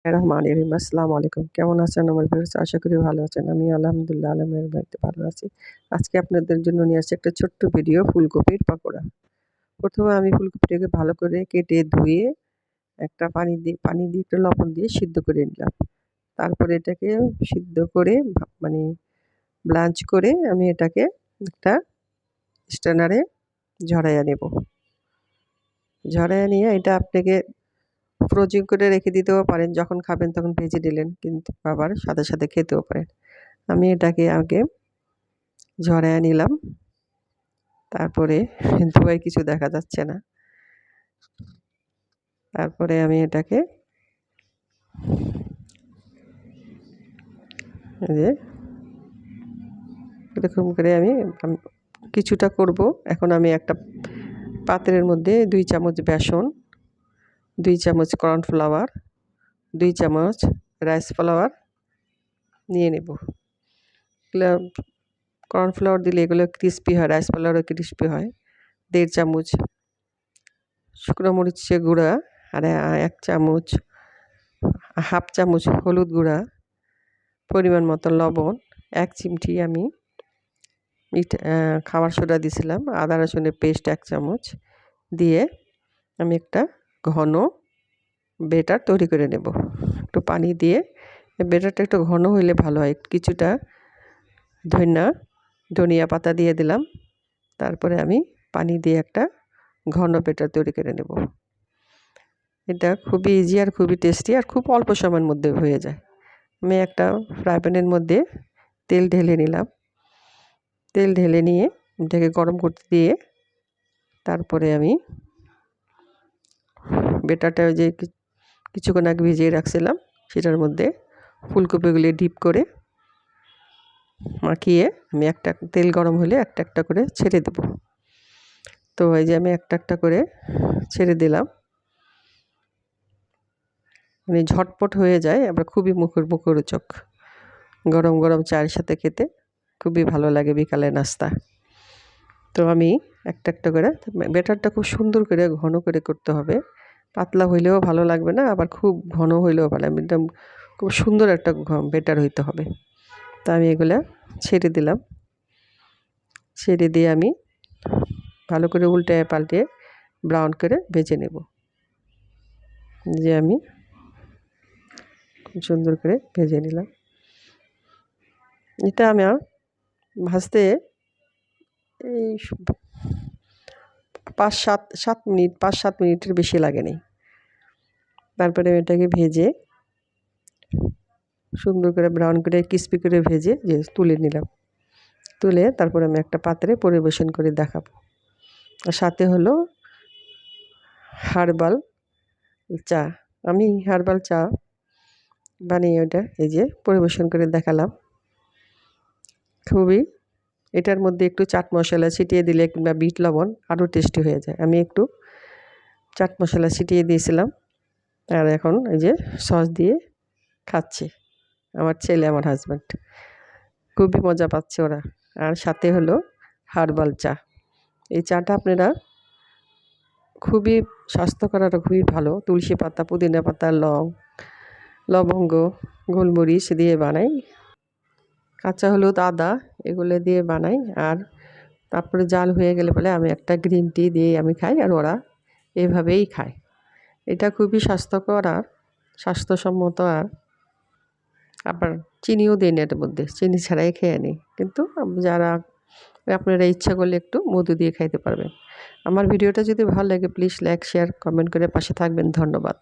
রহমানির রহিম। আসসালামু আলাইকুম। কেমন আছেন আমার ভিউয়ার্স? আশা করি ভালো আছেন। আমি আলহামদুলিল্লাহ আল্লাহর বাড়িতে ভালো আছি। আজকে আপনাদের জন্য নিয়ে আসছি একটা ছোট্ট ভিডিও, ফুলকপির পাকোড়া। প্রথমে আমি ফুলকপিটাকে ভালো করে কেটে ধুয়ে একটা পানি দিয়ে একটু লবণ দিয়ে সিদ্ধ করে নিলাম। তারপরে এটাকে সিদ্ধ করে মানে ব্লাঞ্চ করে আমি এটাকে একটা স্ট্রেনারে ঝরাইয়া নেব। ঝরাইয়া নিয়ে এটা আপনাকে ফ্রোজিং করে রেখে দিতেও পারেন, যখন খাবেন তখন ভেজে নিলেন, কিন্তু আবার সাথে সাথে খেতেও পারেন। আমি এটাকে আগে ঝরাইয়া নিলাম, তারপরে ধোয়ায় কিছু দেখা যাচ্ছে না। তারপরে আমি এটাকে এরকম করে আমি কিছুটা করব। এখন আমি একটা পাত্রের মধ্যে 2 চামচ বেসন, 2 চামচ কর্নফ্লাওয়ার, 2 চামচ রাইস ফ্লাওয়ার নিয়ে নেব। কর্নফ্লাওয়ার দিলে এগুলো ক্রিস্পি হয়, রাইস ফ্লাওয়ারও ক্রিস্পি হয়। 1.5 চামচ শুকনো মরিচের গুঁড়া, আর 1 চামচ, হাফ চামচ হলুদ গুঁড়া, পরিমাণ মতো লবণ, 1 চিমটি আমি খাবার সোডা দিয়েছিলাম, আদা রসুনের পেস্ট 1 চামচ দিয়ে আমি একটা ঘন বেটার তৈরি করে নেব। একটু পানি দিয়ে বেটারটা একটু ঘন হইলে ভালো হয়। কিছুটা ধনিয়া পাতা দিয়ে দিলাম। তারপরে আমি পানি দিয়ে একটা ঘন বেটার তৈরি করে নেব। এটা খুবই ইজি আর খুবই টেস্টি, আর খুব অল্প সময়ের মধ্যে হয়ে যায়। আমি একটা ফ্রাই প্যানের মধ্যে তেল ঢেলে নিলাম। তেল ঢেলে নিয়ে এটাকে গরম করতে দিয়ে তারপরে আমি বেটারটা যে কিছুক্ষণ আগে ভিজিয়ে রাখছিলাম সেটার মধ্যে ফুলকপিগুলি ডিপ করে মাখিয়ে আমি একটা তেল গরম হলে একটা একটা করে ছেড়ে দেব। তো এই যে আমি একটা একটা করে ছেড়ে দিলাম। মানে ঝটপট হয়ে যায়, আবার খুবই মুখরোচক। গরম গরম চায়ের সাথে খেতে খুবই ভালো লাগে বিকালের নাস্তা। তো আমি একটা একটা করে ব্যাটারটা খুব সুন্দর করে ঘন করে করতে হবে। পাতলা হইলেও ভালো লাগবে না, আবার খুব ঘন হইলেও ভালো লাগবে। একদম খুব সুন্দর একটা ব্যাটার হইতে হবে। তো আমি এগুলা ছেড়ে দিলাম। ছেড়ে দিয়ে আমি ভালো করে উল্টায় পাল্টে ব্রাউন করে ভেজে নেব। যে আমি খুব সুন্দর করে ভেজে নিলাম। এটা আমার ভাজতে এই 5-7 মিনিটের বেশি লাগেনি। তারপরে এটাকে ভেজে সুন্দর করে ব্রাউন করে ক্রিস্পি করে ভেজে তুলে নিলাম। তুলে তারপরে আমি একটা পাত্রে পরিবেশন করে দেখাবো। আর সাথে হলো হার্বাল চা। আমি হার্বাল চা বানিয়ে ওটা এই যে পরিবেশন করে দেখালাম। খুবই এটার মধ্যে একটু চাট মশলা ছিটিয়ে দিলে কিংবা বিট লবণ আরও টেস্টি হয়ে যায়। আমি একটু চাট মশলা ছিটিয়ে দিয়েছিলাম, আর এখন এই যে সস দিয়ে খাচ্ছে আমার ছেলে, আমার হাজব্যান্ড। খুবই মজা পাচ্ছে ওরা। আর সাথে হলো হার্বাল চা। এই চাটা আপনারা খুবই স্বাস্থ্যকর আর খুবই ভালো। তুলসী পাতা, পুদিনা পাতা, লবঙ্গ, গোলমরিচ দিয়ে বানাই, কাঁচা হলুদ, আদা এগুলো দিয়ে বানাই। আর তারপরে জাল হয়ে গেলে বলে আমি একটা গ্রিন টি দিয়ে আমি খাই, আর ওরা এভাবেই খায়। এটা খুবই স্বাস্থ্যকর আর স্বাস্থ্যসম্মত। আর আবার চিনিও দিই না এটার মধ্যে, চিনি ছাড়াই খেয়ে নিই। কিন্তু যারা আপনারা ইচ্ছা করলে একটু মধু দিয়ে খাইতে পারবেন। আমার ভিডিওটা যদি ভালো লাগে প্লিজ লাইক, শেয়ার, কমেন্ট করে পাশে থাকবেন। ধন্যবাদ।